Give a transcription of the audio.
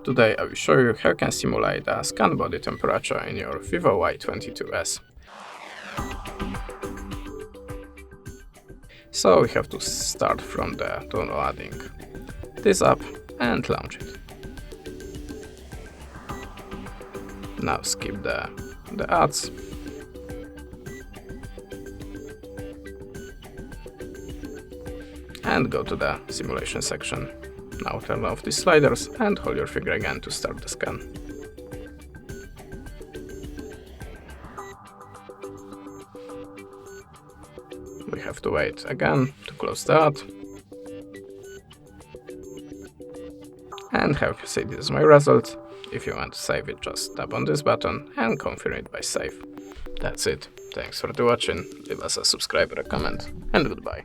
Today I will show you how you can simulate a scan body temperature in your VIVO Y22s. So we have to start from the downloading this app and launch it. Now skip the ads and go to the simulation section. Now turn off these sliders and hold your finger again to start the scan. We have to wait again to close the ad. And have you see, this is my result. If you want to save it, just tap on this button and confirm it by save. That's it. Thanks for watching. Leave us a subscribe or a comment, and goodbye.